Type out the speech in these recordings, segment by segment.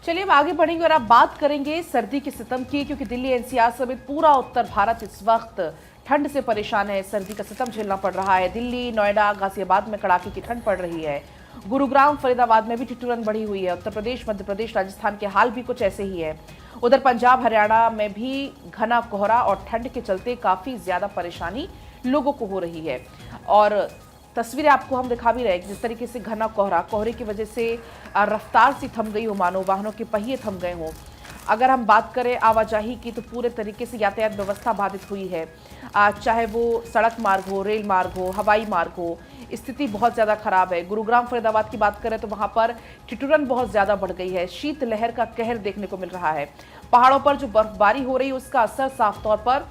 चलिए अब आगे बढ़ेंगे और अब बात करेंगे सर्दी के सितम की, क्योंकि दिल्ली एनसीआर समेत पूरा उत्तर भारत इस वक्त ठंड से परेशान है। सर्दी का सितम झेलना पड़ रहा है। दिल्ली, नोएडा, गाजियाबाद में कड़ाके की ठंड पड़ रही है। गुरुग्राम, फरीदाबाद में भी ठिठुरन बढ़ी हुई है। उत्तर प्रदेश, मध्य प्रदेश, राजस्थान के हाल भी कुछ ऐसे ही है। उधर पंजाब, हरियाणा में भी घना कोहरा और ठंड के चलते काफी ज्यादा परेशानी लोगों को हो रही है। और तस्वीरें आपको हम दिखा भी रहे हैं, जिस तरीके से घना कोहरे की वजह से रफ्तार सी थम गई हो, मानो वाहनों के पहिए थम गए हों। अगर हम बात करें आवाजाही की, तो पूरे तरीके से यातायात व्यवस्था बाधित हुई है। चाहे वो सड़क मार्ग हो, रेल मार्ग हो, हवाई मार्ग हो, स्थिति बहुत ज़्यादा खराब है। गुरुग्राम, फरीदाबाद की बात करें तो वहाँ पर ठिठुरन बहुत ज़्यादा बढ़ गई है। शीतलहर का कहर देखने को मिल रहा है। पहाड़ों पर जो बर्फबारी हो रही है उसका असर साफ तौर पर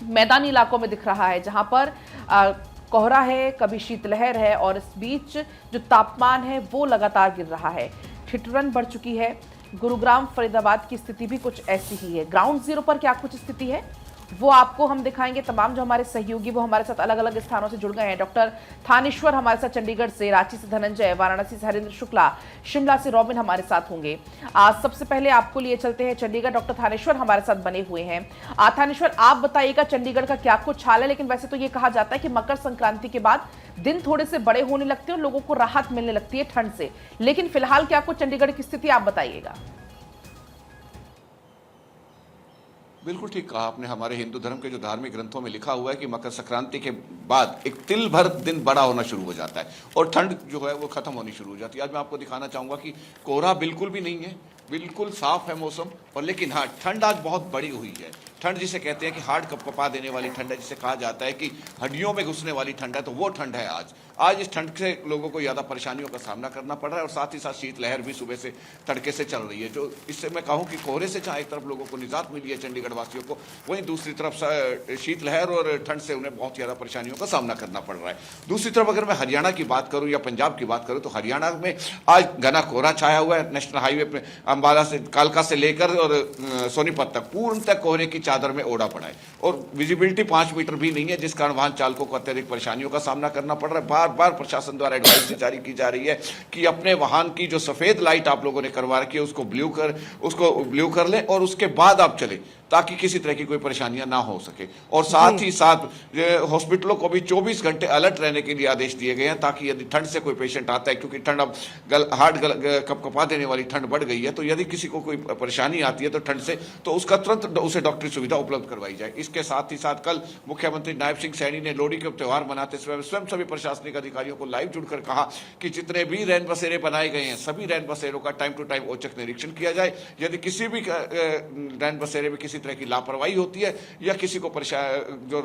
मैदानी इलाकों में दिख रहा है, जहाँ पर कोहरा है, कभी शीतलहर है और इस बीच जो तापमान है वो लगातार गिर रहा है। ठिठुरन बढ़ चुकी है। गुरुग्राम, फरीदाबाद की स्थिति भी कुछ ऐसी ही है। ग्राउंड जीरो पर क्या कुछ स्थिति है वो आपको हम दिखाएंगे। तमाम जो हमारे सहयोगी वो हमारे साथ अलग अलग स्थानों से जुड़ गए हैं। डॉक्टर थानेश्वर हमारे साथ चंडीगढ़ से, रांची से धनंजय, वाराणसी से हरेंद्र शुक्ला, शिमला से रॉबिन हमारे साथ होंगे। आज सबसे पहले आपको लिए चलते हैं चंडीगढ़। डॉक्टर थानेश्वर हमारे साथ बने हुए हैं। थानेश्वर, आप बताइएगा चंडीगढ़ का क्या कुछ हाल है। लेकिन वैसे तो ये कहा जाता है कि मकर संक्रांति के बाद दिन थोड़े से बड़े होने लगते हैं और लोगों को राहत मिलने लगती है ठंड से, लेकिन फिलहाल क्या कुछ चंडीगढ़ की स्थिति आप बताइएगा। बिल्कुल ठीक कहा आपने। हमारे हिंदू धर्म के जो धार्मिक ग्रंथों में लिखा हुआ है कि मकर संक्रांति के बाद एक तिल भर दिन बड़ा होना शुरू हो जाता है और ठंड जो है वो खत्म होनी शुरू हो जाती है। आज मैं आपको दिखाना चाहूंगा कि कोहरा बिल्कुल भी नहीं है, बिल्कुल साफ है मौसम। और लेकिन हाँ, ठंड आज बहुत बड़ी हुई है। ठंड जिसे कहते हैं कि हार्ड कपकपा देने वाली ठंड है, जिसे कहा जाता है कि हड्डियों में घुसने वाली ठंड है, तो वो ठंड है आज इस ठंड से लोगों को ज़्यादा परेशानियों का सामना करना पड़ रहा है। और साथ ही साथ शीतलहर भी सुबह से तड़के से चल रही है, जो इससे मैं कहूँ कि कोहरे से जहाँ एक तरफ लोगों को निजात मिली है चंडीगढ़ वासियों को, वहीं दूसरी तरफ शीतलहर और ठंड से उन्हें बहुत ज़्यादा परेशानियों का सामना करना पड़ रहा है। दूसरी तरफ अगर मैं हरियाणा की बात करूँ या पंजाब की बात करूँ, तो हरियाणा में आज घना कोहरा छाया हुआ है। नेशनल हाईवे पर अम्बाला से, कालका से लेकर और सोनीपत तक पूर्णतः कोहरे की चादर में ओढ़ा पड़ा है और विजिबिलिटी 5 मीटर भी नहीं है, जिस कारण वाहन चालकों को अत्यधिक परेशानियों का सामना करना पड़ रहा है। बार बार प्रशासन द्वारा एडवाइस जारी की जा रही है कि अपने वाहन की जो सफेद लाइट आप लोगों ने करवा रखी है उसको ब्लू कर लें और उसके बाद आप चलें, ताकि किसी तरह की कोई परेशानियां ना हो सके। और साथ ही साथ हॉस्पिटलों को भी 24 घंटे अलर्ट रहने के लिए आदेश दिए गए हैं, ताकि यदि ठंड से कोई पेशेंट आता है, क्योंकि ठंड अब कपकपा देने वाली ठंड बढ़ गई है, तो यदि किसी को कोई परेशानी आती है तो ठंड से, तो उसका तुरंत उसे डॉक्टरी सुविधा उपलब्ध करवाई जाए। इसके साथ ही साथ कल मुख्यमंत्री नायब सिंह सैनी ने लोहड़ी के त्यौहार मनाते समय स्वयं सभी प्रशासनिक अधिकारियों को लाइव जुड़कर कहा कि जितने भी रैन बसेरे बनाए गए हैं, सभी रैन बसेरों का टाइम टू टाइम औचक निरीक्षण किया जाए। यदि किसी भी रैन बसेरे में किसी तरह की लापरवाही होती है या किसी को जो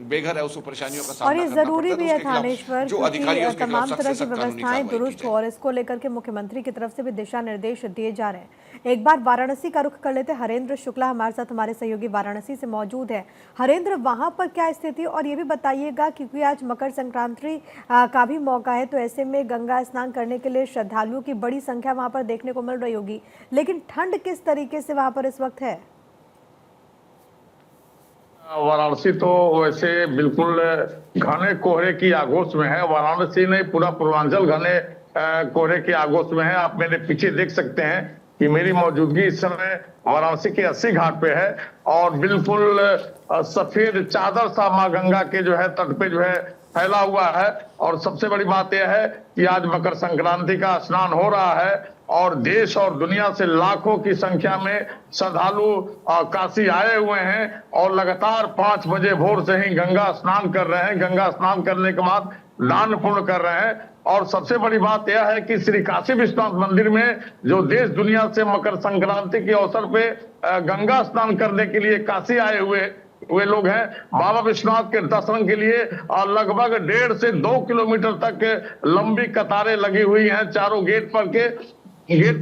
बेघर है उसको परेशानियों का सामना और ये जरूरी भी है थानेश्वर, जो अधिकारी तमाम तरह की व्यवस्थाएं दुरुस्त हो और इसको लेकर के मुख्यमंत्री की तरफ से भी दिशा निर्देश दिए जा रहे हैं। एक बार वाराणसी का रुख कर लेते हैं। हरेंद्र शुक्ला हमारे साथ, हमारे सहयोगी वाराणसी से मौजूद है। हरेंद्र, वहां पर क्या स्थिति, और ये भी बताइएगा क्योंकि आज मकर संक्रांति का भी मौका है, तो ऐसे में गंगा स्नान करने के लिए श्रद्धालुओं की बड़ी संख्या वहां पर देखने को मिल रही होगी, लेकिन ठंड किस तरीके से वहां पर इस वक्त है? वाराणसी तो वैसे बिल्कुल घने कोहरे की आगोश में है। वाराणसी नहीं, पूरा पूर्वांचल घने कोहरे की आगोश में है। आप मेरे पीछे देख सकते हैं कि मेरी मौजूदगी इस समय वाराणसी के 80 घाट पे है और बिल्कुल सफेद चादर सा माँ गंगा के जो है तट पे जो है फैला हुआ है। और सबसे बड़ी बात यह है कि आज मकर संक्रांति का स्नान हो रहा है और देश और दुनिया से लाखों की संख्या में श्रद्धालु काशी आए हुए हैं और लगातार 5 बजे भोर से ही गंगा स्नान कर रहे हैं। गंगा स्नान करने के बाद दान पुण्य कर रहे हैं। और सबसे बड़ी बात यह है कि श्री काशी विश्वनाथ मंदिर में जो देश दुनिया से मकर संक्रांति के अवसर पे गंगा स्नान करने के लिए काशी आए हुए लोग हैं, बाबा विश्वनाथ के दर्शन के लिए लगभग 1.5 से 2 किलोमीटर तक लंबी कतारें लगी हुई हैं चारों गेट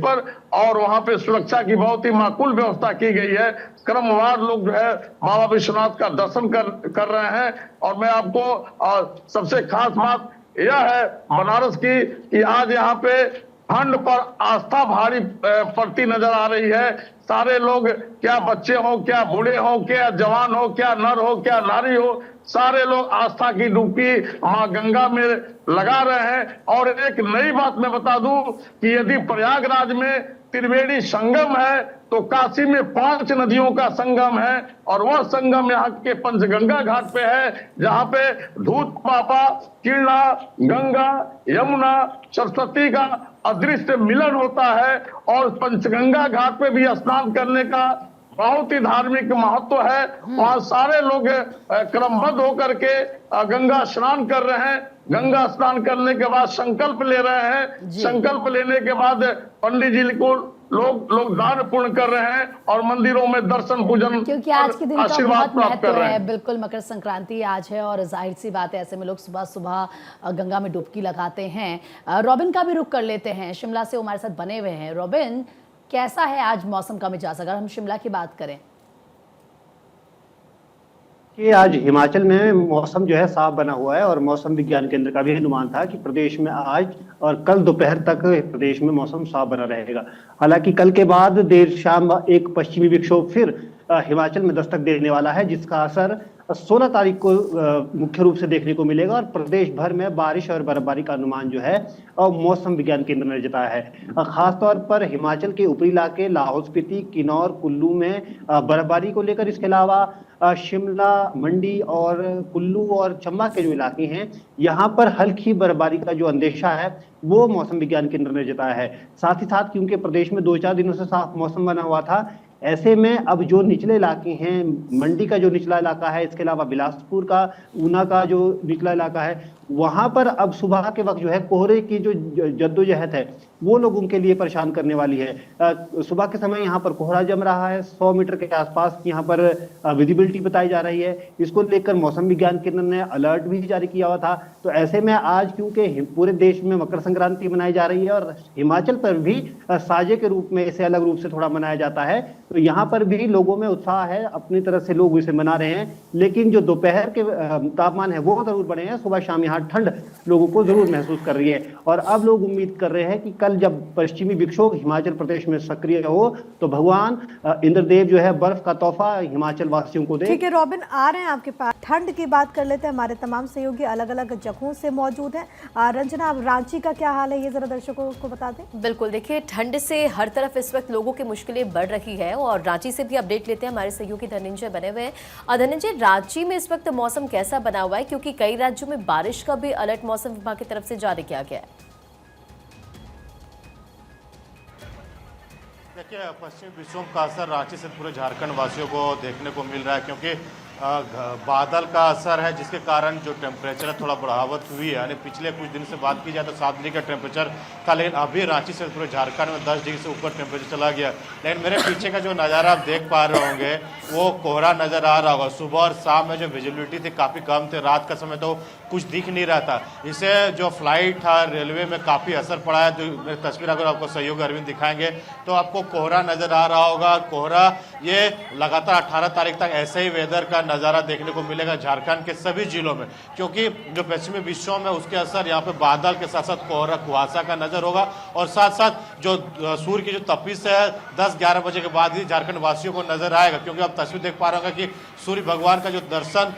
पर। और वहां पे सुरक्षा की बहुत ही माकूल व्यवस्था की गई है। क्रमवार लोग जो है बाबा विश्वनाथ का दर्शन कर रहे हैं। और मैं आपको सबसे खास बात यह है बनारस की कि आज यहाँ पे ठंड पर आस्था भारी पड़ती नजर आ रही है। सारे लोग, क्या बच्चे हो, क्या बूढ़े हो, क्या जवान हो, क्या नर हो, क्या नारी हो, सारे लोग आस्था की डुबकी मां गंगा में लगा रहे हैं। और एक नई बात मैं बता दूं कि यदि प्रयागराज में त्रिवेणी संगम है तो काशी में 5 नदियों का संगम है, और वह संगम यहाँ के पंचगंगा घाट पे है, जहाँ पे धूत पापा, कीर्णा, गंगा, यमुना, सरस्वती का अदृश्य मिलन होता है। और पंचगंगा घाट पे भी स्नान करने का बहुत ही धार्मिक महत्व है। वहां सारे लोग क्रमबद्ध होकर के गंगा स्नान कर रहे हैं। गंगा स्नान करने के बाद संकल्प ले रहे हैं। संकल्प लेने के बाद पंडित जी को लोग दान पूर्ण कर रहे हैं और मंदिरों में दर्शन पूजन, क्योंकि आज के दिन का आशीर्वाद बहुत प्राप्त कर महत्व रहे है। हैं। बिल्कुल, मकर संक्रांति आज है और जाहिर सी बात है ऐसे में लोग सुबह सुबह गंगा में डुबकी लगाते हैं। रॉबिन का भी रुख कर लेते हैं, शिमला से हमारे साथ बने हुए हैं। रॉबिन, कैसा है आज मौसम का मिजाज अगर हम शिमला की बात करें? कि आज हिमाचल में मौसम जो है साफ बना हुआ है और मौसम विज्ञान केंद्र का भी अनुमान था कि प्रदेश में आज और कल दोपहर तक प्रदेश में मौसम साफ बना रहेगा। हालांकि कल के बाद देर शाम एक पश्चिमी विक्षोभ फिर हिमाचल में दस्तक देने वाला है, जिसका असर 16 तारीख को मुख्य रूप से देखने को मिलेगा और प्रदेश भर में बारिश और बर्फबारी का अनुमान जो है मौसम विज्ञान केंद्र ने जताया है। खासतौर पर हिमाचल के ऊपरी इलाके लाहौल स्पीति, किन्नौर, कुल्लू में बर्फबारी को लेकर, इसके अलावा शिमला, मंडी और कुल्लू और चंबा के जो इलाके हैं यहाँ पर हल्की बर्फबारी का जो अंदेशा है वो मौसम विज्ञान केंद्र ने जताया है। साथ ही साथ क्योंकि प्रदेश में 2-4 दिनों से साफ मौसम बना हुआ था, ऐसे में अब जो निचले इलाके हैं, मंडी का जो निचला इलाका है, इसके अलावा बिलासपुर का, ऊना का जो निचला इलाका है, वहां पर अब सुबह के वक्त जो है कोहरे की जो जद्दोजहद है वो लोगों के लिए परेशान करने वाली है। सुबह के समय यहाँ पर कोहरा जम रहा है, 100 मीटर के आसपास यहाँ पर विजिबिलिटी बताई जा रही है। इसको लेकर मौसम विज्ञान केंद्र ने अलर्ट भी जारी किया हुआ था। तो ऐसे में आज क्योंकि पूरे देश में मकर संक्रांति मनाई जा रही है और हिमाचल पर भी साजे के रूप में इसे अलग रूप से थोड़ा मनाया जाता है, तो यहाँ पर भी लोगों में उत्साह है, अपनी तरह से लोग इसे मना रहे हैं। लेकिन जो दोपहर के तापमान है वो जरूर बढ़े हैं, सुबह शाम यहाँ ठंड लोगों को जरूर महसूस कर रही है। और अब लोग उम्मीद कर रहे हैं कि कल जब पश्चिमी विक्षोभ हिमाचल प्रदेश में सक्रिय हो तो भगवान इंद्रदेव जो है बर्फ का तोहफा हिमाचल वासियों को दे। ठीक है रॉबिन, आ रहे हैं आपके पास। ठंड की बात कर लेते हैं, हमारे तमाम सहयोगी अलग अलग जगहों से मौजूद हैं। रंजना, अब रांची का क्या हाल है ये जरा दर्शकों को बता दें। बिल्कुल, देखिए ठंड से हर तरफ इस वक्त लोगों की मुश्किलें बढ़ रही है और रांची से भी अपडेट लेते हैं, हमारे सहयोगी धनंजय बने हुए हैं। और धनंजय, रांची में इस वक्त मौसम कैसा बना हुआ है, क्योंकि कई राज्यों में बारिश का भी अलर्ट मौसम विभाग की तरफ से जारी किया गया है? देखिए, पश्चिमी विक्षोभ का असर रांची से पूरे झारखंड वासियों को देखने को मिल रहा है, क्योंकि बादल का असर है जिसके कारण जो टेम्परेचर है थोड़ा बढ़ावट हुई है। यानी पिछले कुछ दिन से बात की जाए तो 7 डिग्री का टेम्परेचर था, लेकिन अभी रांची से पूरे झारखंड में 10 डिग्री से ऊपर टेम्परेचर चला गया। लेकिन मेरे पीछे का जो नज़ारा आप देख पा रहे होंगे वो कोहरा नज़र आ रहा होगा। सुबह और शाम में जो विजिबिलिटी थी काफ़ी कम थे, रात का समय तो कुछ दिख नहीं रहा था। इसे जो फ्लाइट था रेलवे में काफ़ी असर पड़ा है। जो तस्वीर अगर आपको सहयोगी अरविंद दिखाएंगे तो आपको कोहरा नज़र आ रहा होगा। कोहरा ये लगातार 18 तारीख तक ऐसे ही वेदर का नज़ारा देखने को मिलेगा झारखंड के सभी जिलों में, क्योंकि जो पश्चिमी विक्षोभ है उसके असर यहाँ पे बादल के साथ साथ कोहरा कुहासा का नजर होगा। और साथ साथ जो सूर्य की जो तपिश है 10-11 बजे के बाद ही झारखंड वासियों को नजर आएगा, क्योंकि आप तस्वीर देख पा रहे होंगे कि सूर्य भगवान का जो दर्शन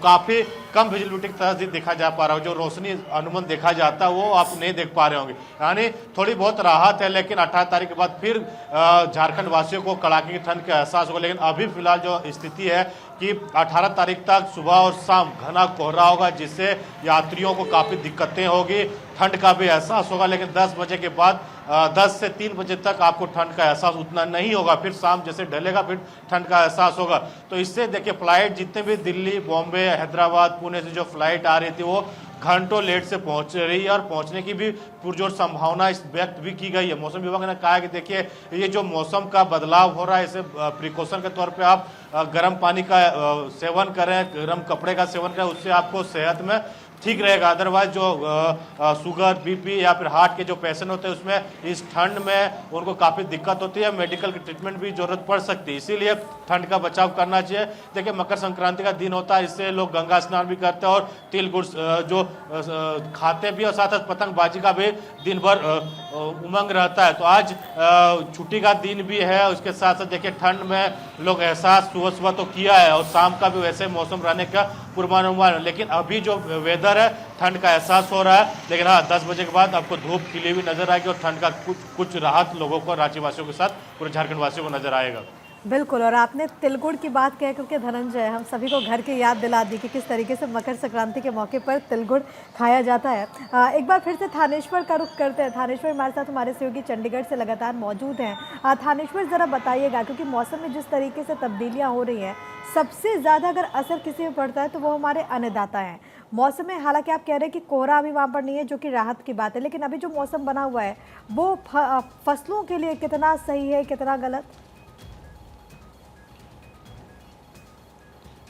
काफी कम विजिबिलिटी के तहत देखा जा पा रहा है। जो रोशनी अनुमान देखा जाता है वो आप नहीं देख पा रहे होंगे। यानी थोड़ी बहुत राहत है, लेकिन 18 तारीख के बाद फिर झारखंड वासियों को कड़ाके की ठंड का एहसास होगा। लेकिन अभी फिलहाल जो स्थिति है कि 18 तारीख तक सुबह और शाम घना कोहरा होगा, जिससे यात्रियों को काफ़ी दिक्कतें होगी, ठंड का भी एहसास होगा। लेकिन 10 बजे के बाद 10 से 3 बजे तक आपको ठंड का एहसास उतना नहीं होगा। फिर शाम जैसे ढलेगा फिर ठंड का एहसास होगा। तो इससे देखिए फ्लाइट जितने भी दिल्ली, बॉम्बे, हैदराबाद, पुणे से जो फ्लाइट आ रही थी वो घंटों लेट से पहुंच रही है और पहुंचने की भी पुरजोर संभावना इस व्यक्त भी की गई है। मौसम विभाग ने कहा है कि देखिए ये जो मौसम का बदलाव हो रहा है, इसे प्रिकॉशन के तौर पे आप गर्म पानी का सेवन करें, गर्म कपड़े का सेवन करें, उससे आपको सेहत में ठीक रहेगा। अदरवाइज जो शुगर, बीपी या फिर हार्ट के जो पेशेंट होते हैं उसमें इस ठंड में उनको काफ़ी दिक्कत होती है, मेडिकल की ट्रीटमेंट भी जरूरत पड़ सकती है। इसीलिए ठंड का बचाव करना चाहिए। देखिए मकर संक्रांति का दिन होता है, इससे लोग गंगा स्नान भी करते हैं और तिल गुड़ जो खाते भी और साथ साथ पतंगबाजी का भी दिन भर उमंग रहता है। तो आज छुट्टी का दिन भी है, उसके साथ साथ देखिए ठंड में लोग एहसास सुबह सुबह तो किया है और शाम का भी वैसे मौसम रहने का पूर्वानुमान। लेकिन अभी जो वेदर है, ठंड का एहसास हो रहा है, लेकिन हाँ 10 बजे के बाद आपको धूप खिली हुई नजर आएगी और ठंड का कुछ राहत लोगों को, रांची वासियों के साथ पूरे झारखंड वासियों को नजर आएगा। बिल्कुल, और आपने तिलगुड़ की बात कह करके धनंजय हम सभी को घर की याद दिला दी कि किस तरीके से मकर संक्रांति के मौके पर तिलगुड़ खाया जाता है। एक बार फिर से थानेश्वर का रुख करते हैं। थानेश्वर हमारे साथ हमारे सहयोगी चंडीगढ़ से लगातार मौजूद हैं। थानेश्वर ज़रा बताइएगा, क्योंकि मौसम में जिस तरीके से तब्दीलियाँ हो रही हैं, सबसे ज़्यादा अगर असर किसी में पड़ता है तो वो हमारे अन्नदाता हैं। मौसम में हालांकि आप कह रहे हैं कि कोहरा अभी वहाँ पर नहीं है, जो कि राहत की बात है, लेकिन अभी जो मौसम बना हुआ है वो फसलों के लिए कितना सही है, कितना गलत?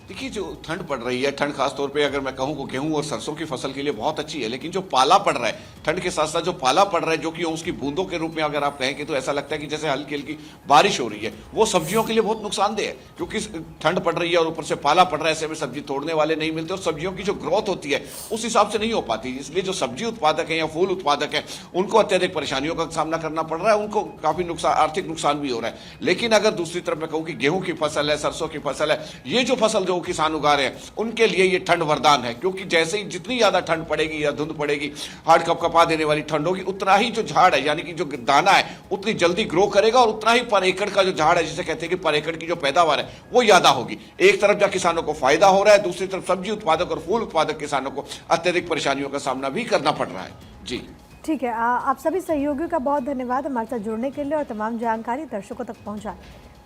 देखिए, जो ठंड पड़ रही है, ठंड खास तौर पे अगर मैं कहूँ गेहूं और सरसों की फसल के लिए बहुत अच्छी है, लेकिन जो पाला पड़ रहा है, ठंड के साथ साथ जो पाला पड़ रहा है, जो कि उसकी बूंदों के रूप में अगर आप कहें कि तो ऐसा लगता है कि जैसे हल्की हल्की बारिश हो रही है, वो सब्जियों के लिए बहुत नुकसानदेह है, क्योंकि ठंड पड़ रही है और ऊपर से पाला पड़ रहा है, ऐसे में सब्जी तोड़ने वाले नहीं मिलते और सब्जियों की जो ग्रोथ होती है उस हिसाब से नहीं हो पाती। इसलिए जो सब्जी उत्पादक है या फूल उत्पादक है, उनको अत्यधिक परेशानियों का सामना करना पड़ रहा है, उनको काफी नुकसान, आर्थिक नुकसान भी हो रहा है। लेकिन अगर दूसरी तरफ मैं कहूँ कि गेहूं की फसल है, सरसों की फसल है, ये जो फसल जो किसान उगा रहे हैं, उनके लिए ये ठंड वरदान है, क्योंकि जैसे ही जितनी ज्यादा ठंड पड़ेगी या धुंध पड़ेगी, हार्ड कपकपा देने वाली ठंड होगी, उतना ही जो झाड़ है यानी कि जो दाना है उतनी जल्दी ग्रो करेगा और उतना ही पर एकड़ का जो झाड़ है, जिसे कहते हैं कि पर एकड़ की जो पैदावार है वो ज्यादा होगी। एक तरफ जब किसानों को फायदा हो रहा है, दूसरी तरफ सब्जी उत्पादक और फूल उत्पादक किसानों को अत्यधिक परेशानियों का सामना भी करना पड़ रहा है। जी ठीक है, आप सभी सहयोगियों का बहुत धन्यवाद हमारे साथ जुड़ने के लिए और तमाम जानकारी दर्शकों तक पहुंचाने।